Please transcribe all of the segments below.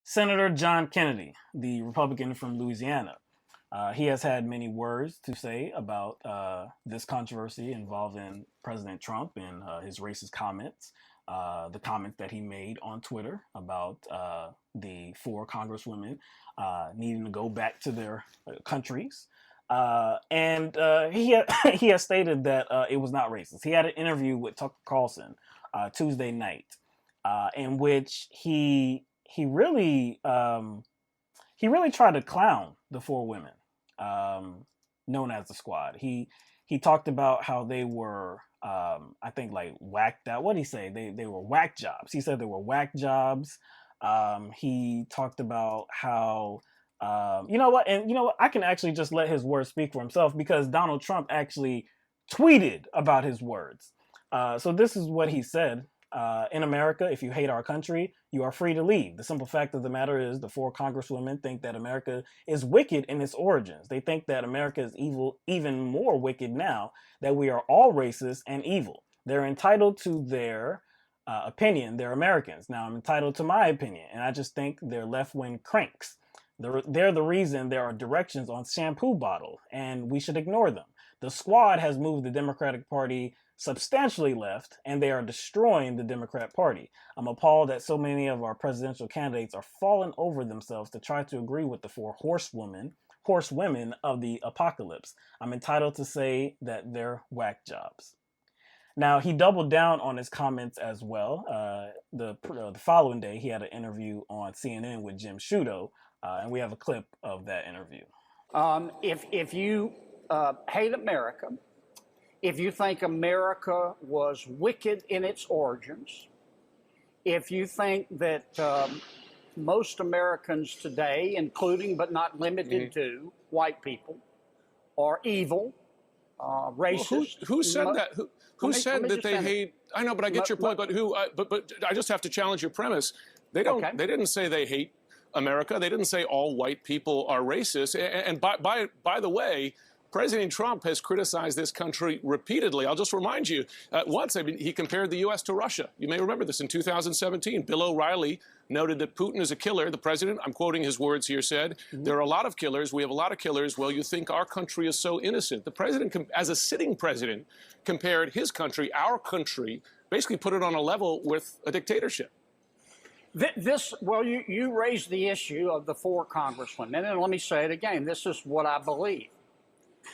Senator John Kennedy, the Republican from Louisiana. He has had many words to say about this controversy involving President Trump and his racist comments. The comments that he made on Twitter about the four congresswomen needing to go back to their countries. And he has stated that it was not racist. He had an interview with Tucker Carlson Tuesday night, in which he really tried to clown the four women known as the Squad. He talked about how they were I think like whacked out. What did he say? They were whack jobs. He said they were whack jobs. He talked about how you know what, and you know what, I can actually just let his words speak for himself because Donald Trump actually tweeted about his words. So this is what he said. In America, if you hate our country, you are free to leave. The simple fact of the matter is the four congresswomen think that America is wicked in its origins. They think that America is evil, even more wicked now that we are all racist and evil. They're entitled to their opinion. They're Americans. Now I'm entitled to my opinion, and I just think they're left-wing cranks. They're the reason there are directions on shampoo bottle, and we should ignore them. The Squad has moved the Democratic Party substantially left, and they are destroying the Democrat Party. I'm appalled that so many of our presidential candidates are falling over themselves to try to agree with the four horsewomen of the apocalypse. I'm entitled to say that they're whack jobs. Now, he doubled down on his comments as well. The following day, he had an interview on CNN with Jim Sciutto, and we have a clip of that interview. If you hate America, if you think America was wicked in its origins, if you think that most Americans today, including but not limited to white people, are evil, racist. Well, who said that? Who said that they hate? I know, but I get your point. But who? But I just have to challenge your premise. They don't. Okay. They didn't say they hate America. They didn't say all white people are racist. And by the way, President Trump has criticized this country repeatedly. I'll just remind you, once he compared the U.S. to Russia. You may remember this in 2017. Bill O'Reilly noted that Putin is a killer. The president, I'm quoting his words here, said, there are a lot of killers. We have a lot of killers. Well, you think our country is so innocent. The president, as a sitting president, compared his country, our country, basically put it on a level with a dictatorship. Well, you raised the issue of the four congresswomen, and let me say it again. This is what I believe.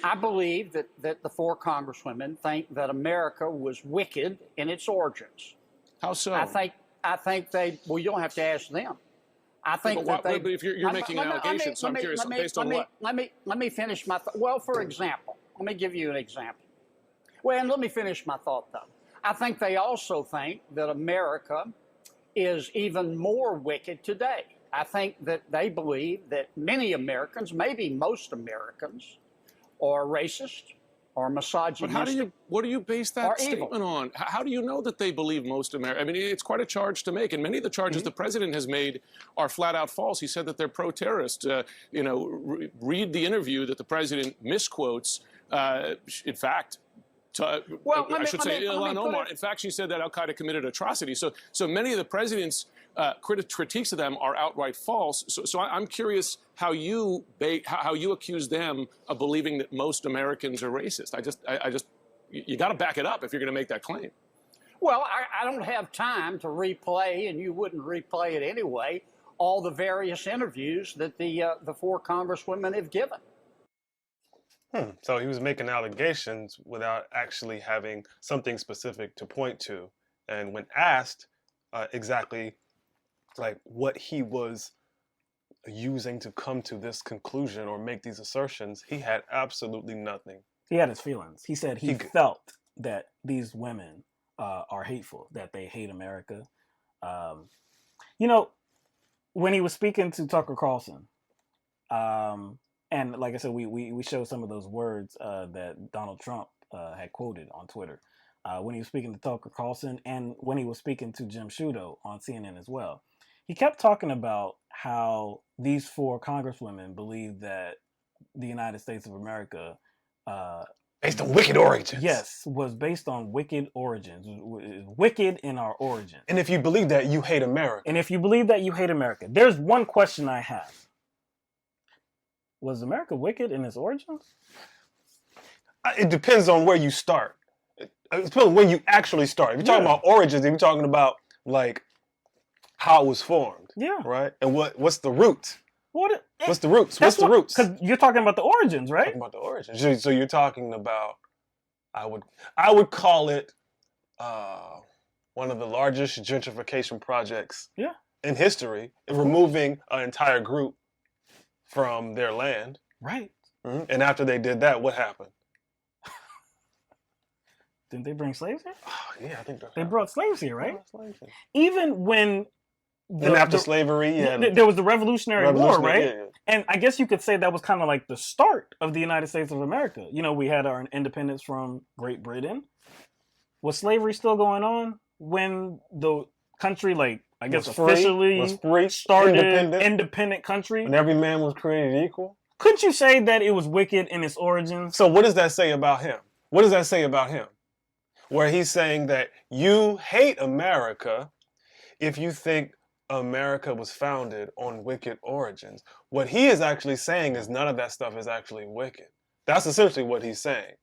I believe that the four congresswomen think that America was wicked in its origins. How so? I think they. Well, you don't have to ask them. I think but if you're making an allegation, so I'm curious based on what? Let me finish my thought. Well, for example, let me give you an example. Well, and let me finish my thought though. I think they also think that America is even more wicked today. I think that they believe that many Americans, maybe most Americans, are racist or misogynistic. But what do you base that statement on? How do you know that they believe most Americans? I mean, it's quite a charge to make, and many of the charges the president has made are flat out false. He said that they're pro-terrorist. Read the interview that the president misquotes. In fact, I should say Ilhan Omar. In fact, she said that Al Qaeda committed atrocities. So many of the president's critiques of them are outright false. So I'm curious how you accuse them of believing that most Americans are racist. You got to back it up if you're going to make that claim. Well, I don't have time to replay, and you wouldn't replay it anyway, all the various interviews that the four congresswomen have given. So he was making allegations without actually having something specific to point to. And when asked exactly like what he was using to come to this conclusion or make these assertions, he had absolutely nothing. He had his feelings. He said he felt that these women are hateful, that they hate America. When he was speaking to Tucker Carlson, and like I said, we showed some of those words that Donald Trump had quoted on Twitter. When he was speaking to Tucker Carlson and when he was speaking to Jim Sciutto on CNN as well. He kept talking about how these four congresswomen believe that the United States of America Based on wicked origins. Yes, was based on wicked origins. Wicked in our origins. And if you believe that, you hate America. And if you believe that, you hate America. There's one question I have. Was America wicked in its origins? It depends on where you start. It depends on when you actually start. If you're talking about origins, if you're talking about like how it was formed. Yeah. Right? And what's the root? What's the roots? Because you're talking about the origins, right? Talking about the origins. So you're talking about, I would call it one of the largest gentrification projects in history, removing an entire group from their land. Right. Mm-hmm. And after they did that, what happened? Didn't they bring slaves here? Oh, yeah, I think they brought slaves here, right? Even when after slavery, there was the Revolutionary War, right? Yeah. And I guess you could say that was kind of like the start of the United States of America. You know, we had our independence from Great Britain. Was slavery still going on when the country, like, I guess officially started independent country? When every man was created equal? Couldn't you say that it was wicked in its origins? So what does that say about him? What does that say about him? Where he's saying that you hate America if you think America was founded on wicked origins. What he is actually saying is none of that stuff is actually wicked. That's essentially what he's saying.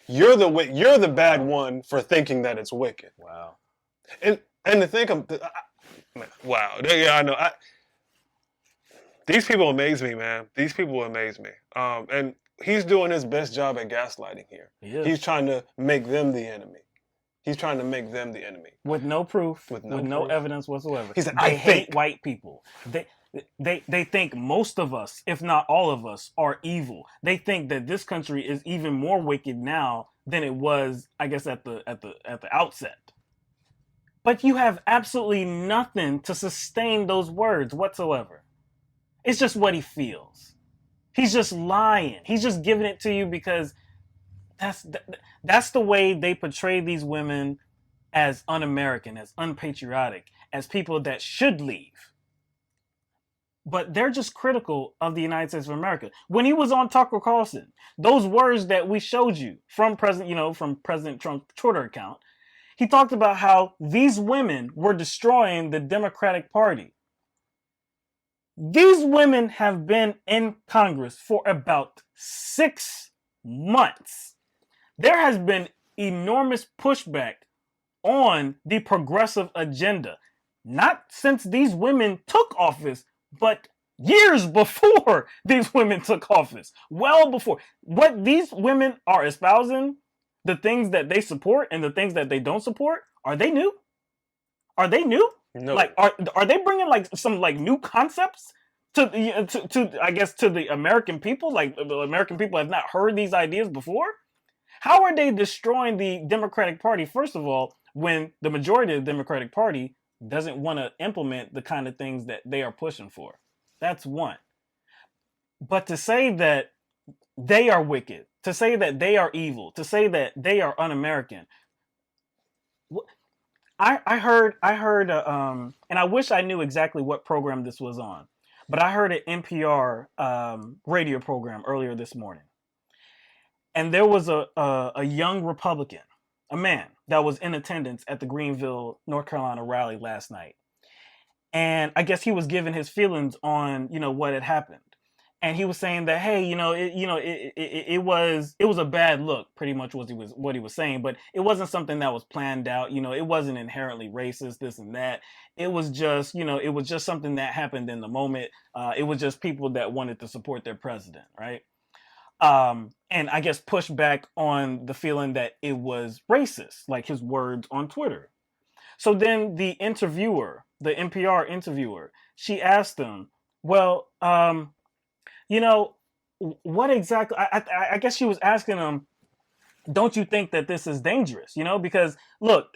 You're the bad one for thinking that it's wicked. Wow. And to think wow. Yeah, I know. These people amaze me, man. These people amaze me. And he's doing his best job at gaslighting here. He's trying to make them the enemy. He's trying to make them the enemy. With no proof, with no evidence whatsoever. He said, I hate white people. They think most of us, if not all of us, are evil. They think that this country is even more wicked now than it was, I guess, at the outset. But you have absolutely nothing to sustain those words whatsoever. It's just what he feels. He's just lying. He's just giving it to you because that's the way they portray these women as un-American, as unpatriotic, as people that should leave. But they're just critical of the United States of America. When he was on Tucker Carlson, those words that we showed you from President Trump's Twitter account, he talked about how these women were destroying the Democratic Party. These women have been in Congress for about 6 months. There has been enormous pushback on the progressive agenda, not since these women took office, but years before these women took office, well before. What these women are espousing, the things that they support and the things that they don't support, are they new? Are they new? No. Like, are they bringing like some like new concepts to I guess to the American people? Like the American people have not heard these ideas before. How are they destroying the Democratic Party, first of all, when the majority of the Democratic Party doesn't want to implement the kind of things that they are pushing for? That's one. But to say that they are wicked, to say that they are evil, to say that they are un-American, I heard, and I wish I knew exactly what program this was on, but I heard an NPR radio program earlier this morning. And there was a young Republican, a man that was in attendance at the Greenville, North Carolina rally last night. And I guess he was giving his feelings on, what had happened. And he was saying that, hey, it was a bad look, pretty much what he was saying, but it wasn't something that was planned out. It wasn't inherently racist, this and that. It was just, it was just something that happened in the moment. It was just people that wanted to support their president, right? And I guess push back on the feeling that it was racist, like his words on Twitter. So then the NPR interviewer, she asked him, well, what exactly, I guess she was asking him, don't you think that this is dangerous? Because look,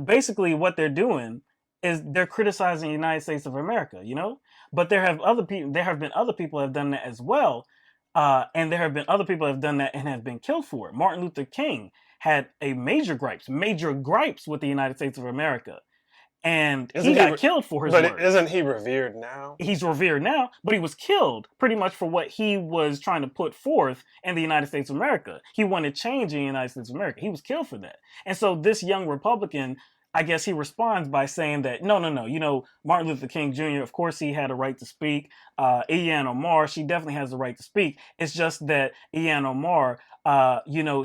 basically what they're doing is they're criticizing the United States of America, but there have been other people who have done that as well. And there have been other people who have done that and have been killed for it. Martin Luther King had major gripes with the United States of America. And he got killed for his words. But isn't he revered now? He's revered now, but he was killed pretty much for what he was trying to put forth in the United States of America. He wanted change in the United States of America. He was killed for that. And so this young Republican, I guess he responds by saying that, no. You know, Martin Luther King Jr., of course, he had a right to speak. Ilhan Omar, she definitely has the right to speak. It's just that Ilhan Omar, you know,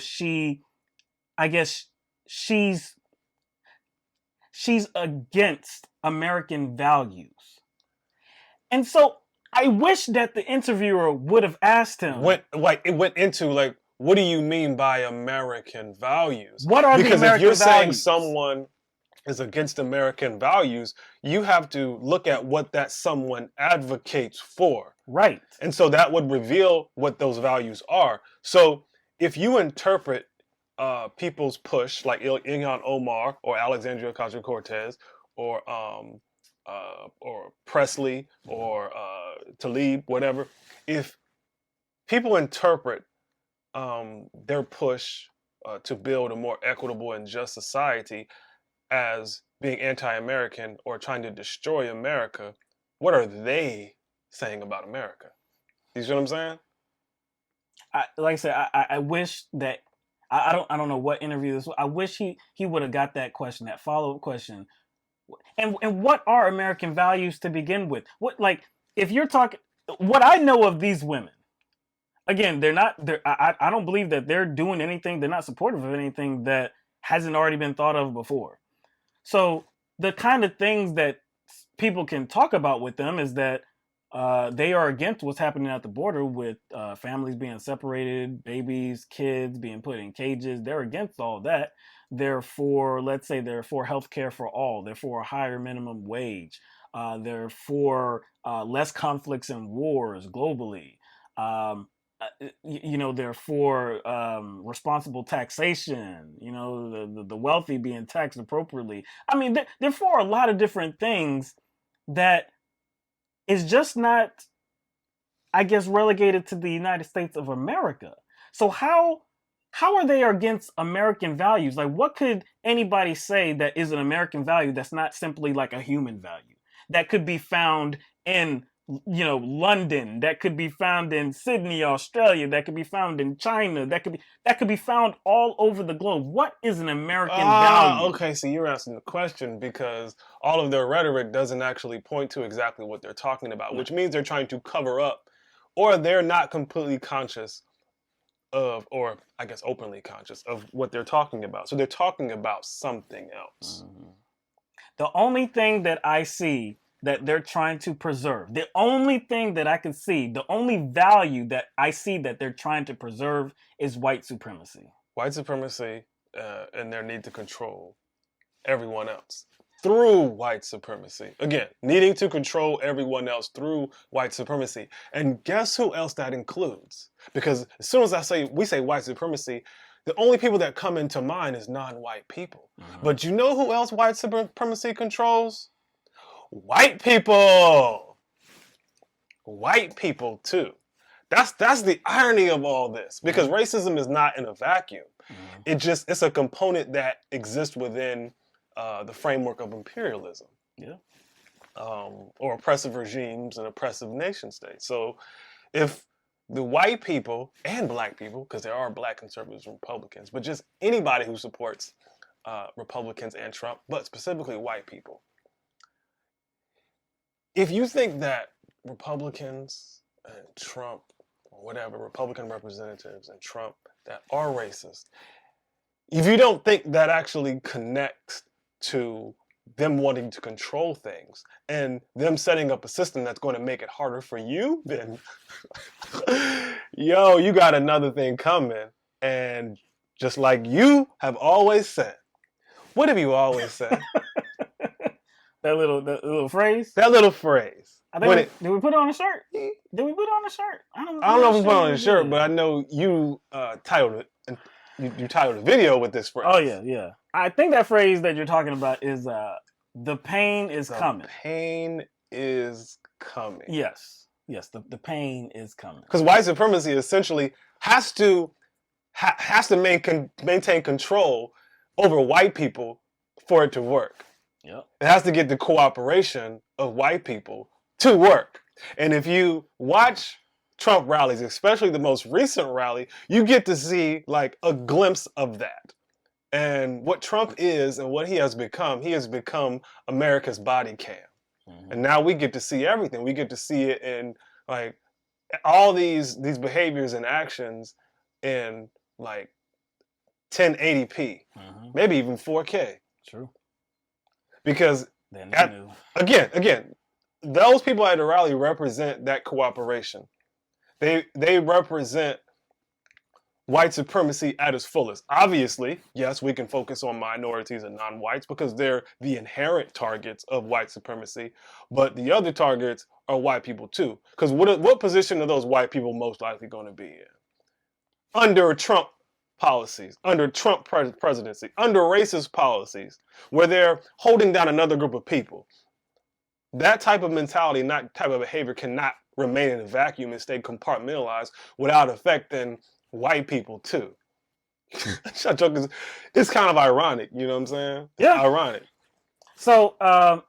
I guess she's against American values. And so I wish that the interviewer would have asked him. It went into like, what do you mean by American values? What are the American values? Because if you're saying someone is against American values, you have to look at what that someone advocates for. Right. And so that would reveal what those values are. So if you interpret people's push, like Ilhan Omar or Alexandria Ocasio-Cortez or Presley or Tlaib, whatever, if people interpret their push to build a more equitable and just society as being anti-American or trying to destroy America, what are they saying about America? You see what I'm saying? Like I said, I wish that I don't know what interview this was. I wish he would have got that question, that follow-up question. And what are American values to begin with? What, like, if you're talking, what I know of these women, again, I don't believe that they're doing anything, they're not supportive of anything that hasn't already been thought of before. So the kind of things that people can talk about with them is that they are against what's happening at the border with families being separated, babies, kids being put in cages. They're against all that. They're for, let's say, they're for healthcare for all. They're for a higher minimum wage. They're for less conflicts and wars globally. You know, they're for responsible taxation. You know, the wealthy being taxed appropriately. I mean, they're for a lot of different things that is just not, I guess, relegated to the United States of America. So how are they against American values? Like, what could anybody say that is an American value that's not simply like a human value? That could be found in, you know, London, that could be found in Sydney, Australia, that could be found in China, that could be found all over the globe. What is an American value? Okay, so you're asking the question because all of their rhetoric doesn't actually point to exactly what they're talking about, which means they're trying to cover up, or they're not completely conscious of, or I guess openly conscious of what they're talking about. So they're talking about something else. Mm-hmm. The only thing that I see that they're trying to preserve, the only thing that I can see, the only value that I see that they're trying to preserve is white supremacy. White supremacy and their need to control everyone else through white supremacy. Again, needing to control everyone else through white supremacy. And guess who else that includes? Because as soon as we say white supremacy, the only people that come into mind is non-white people. Mm-hmm. But you know who else white supremacy controls? White people. White people too. That's the irony of all this, because racism is not in a vacuum. Mm-hmm. It's a component that exists within the framework of imperialism. Yeah. Or oppressive regimes and oppressive nation states. So if the white people and black people, because there are black conservatives and Republicans, but just anybody who supports Republicans and Trump, but specifically white people, if you think that Republicans and Trump, or whatever, Republican representatives and Trump that are racist, if you don't think that actually connects to them wanting to control things and them setting up a system that's going to make it harder for you, then yo, you got another thing coming. And just like you have always said, what have you always said? That little phrase? That little phrase. Did we put it on a shirt? Did we put it on a shirt? I don't know if we put it on a shirt, but I know you titled it. You titled a video with this phrase. Oh, yeah. I think that phrase that you're talking about is the pain is coming. The pain is coming. Yes, the pain is coming. Because white supremacy essentially has to maintain control over white people for it to work. Yep. It has to get the cooperation of white people to work. And if you watch Trump rallies, especially the most recent rally, you get to see like a glimpse of that. And what Trump is and what he has become America's body cam. Mm-hmm. And now we get to see everything. We get to see it in like all these behaviors and actions in like 1080p, maybe even 4K. True. Because again, those people at the rally represent that cooperation. They represent white supremacy at its fullest. Obviously, yes, we can focus on minorities and non-whites because they're the inherent targets of white supremacy, but the other targets are white people too. Because what position are those white people most likely going to be in? Under Trump policies, under Trump presidency, under racist policies, where they're holding down another group of people. That type of mentality, that type of behavior cannot remain in a vacuum and stay compartmentalized without affecting white people too. It's kind of ironic, you know what I'm saying? Yeah. Ironic. So,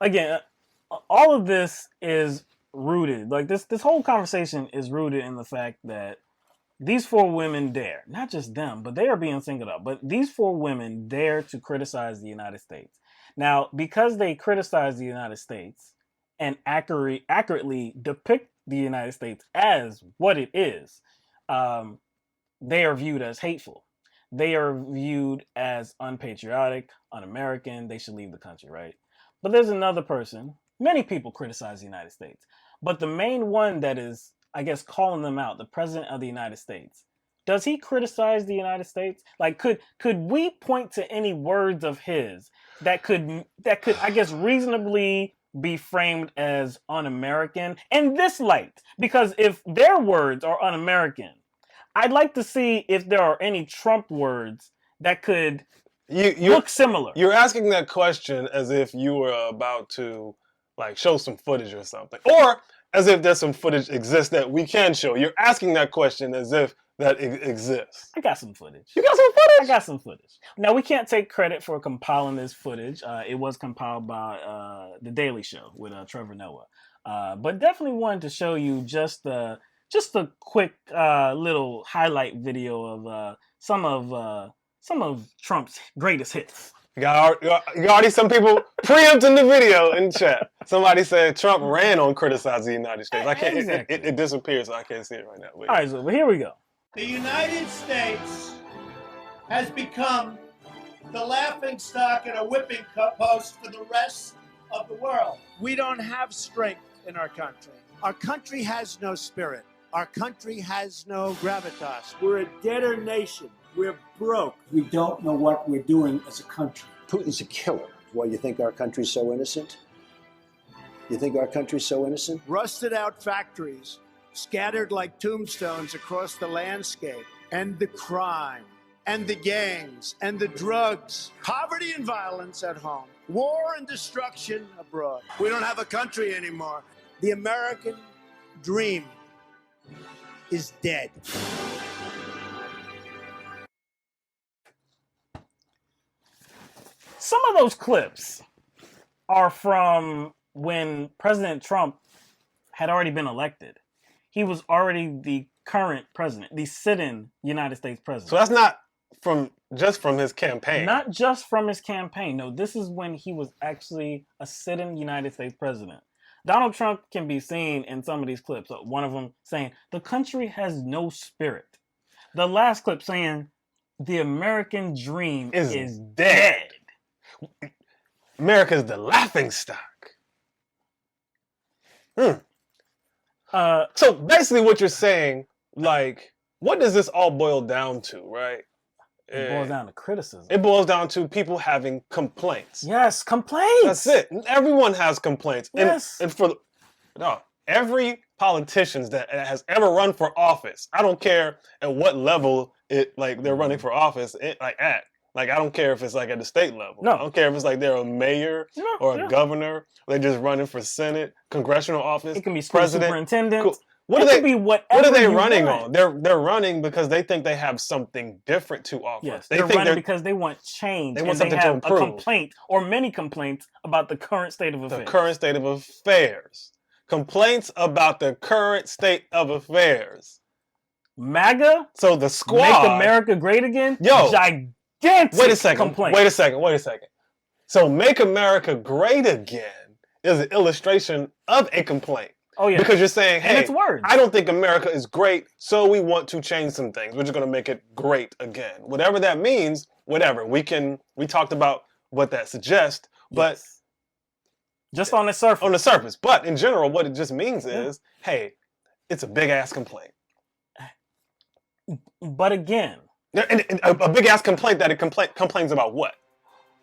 again, all of this is rooted, like this whole conversation is rooted in the fact that these four women dare, not just them, but they are being singled out, but these four women dare to criticize the United States. Now, because they criticize the United States and accurately depict the United States as what it is, they are viewed as hateful. They are viewed as unpatriotic, un-American. They should leave the country, right? But there's another person. Many people criticize the United States, but the main one that is, I guess, calling them out, the president of the United States, does he criticize the United States? Like, could we point to any words of his that could, I guess, reasonably be framed as un-American in this light? Because if their words are un-American, I'd like to see if there are any Trump words that could look similar. You're asking that question as if you were about to like show some footage or something, or as if there's some footage exists that we can show. You're asking that question as if that exists. I got some footage. You got some footage? I got some footage. Now, we can't take credit for compiling this footage. It was compiled by The Daily Show with Trevor Noah. But definitely wanted to show you just a quick little highlight video of some of Trump's greatest hits. You got already some people preempting the video in chat. Somebody said Trump ran on criticizing the United States. I can't. Exactly. It disappears, so I can't see it right now. Wait. All right, so here we go. The United States has become the laughingstock and a whipping post for the rest of the world. We don't have strength in our country. Our country has no spirit. Our country has no gravitas. We're a debtor nation. We're broke. We don't know what we're doing as a country. Putin's a killer. Why, you think our country's so innocent? You think our country's so innocent? Rusted out factories, scattered like tombstones across the landscape, and the crime, and the gangs, and the drugs, poverty and violence at home, war and destruction abroad. We don't have a country anymore. The American dream is dead. Some of those clips are from when President Trump had already been elected. He was already the current president, the sitting United States president. So that's not just from his campaign. Not just from his campaign. No, this is when he was actually a sitting United States president. Donald Trump can be seen in some of these clips. One of them saying, the country has no spirit. The last clip saying, the American dream is dead. America's the laughingstock. So basically what you're saying, like, what does this all boil down to, right? It boils down to criticism. It boils down to people having complaints. Yes, complaints. That's it. Everyone has complaints. Yes. And every politician that has ever run for office, I don't care at what level they're running for office at. Like, I don't care if it's like at the state level. No. I don't care if it's like they're a mayor or a governor. They're just running for Senate, congressional office. It can be school superintendent. What Could be whatever what are they you running want. on? They're running because they think they have something different to offer. Yes, they they're think running because they want change. They want and something they to have improve. a complaint or many complaints about the current state of affairs. The current state of affairs. Complaints about the current state of affairs. MAGA? So the squad. Make America great again? Yo. Gigantic Wait a second. complaint. Wait a second. So Make America Great Again is an illustration of a complaint. Oh, yeah. Because you're saying, hey, and it's words. I don't think America is great, so we want to change some things. We're just going to make it great again. Whatever that means, whatever. We talked about what that suggests, but... Yes. Just on the surface. On the surface. But in general, what it just means is, hey, it's a big-ass complaint. But again... And a big-ass complaint that it complains about what?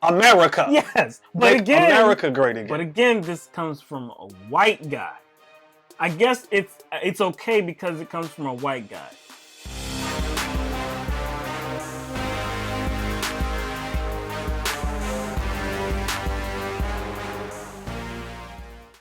America. Yes. But Make again... America great again. But again, this comes from a white guy. I guess it's okay because it comes from a white guy.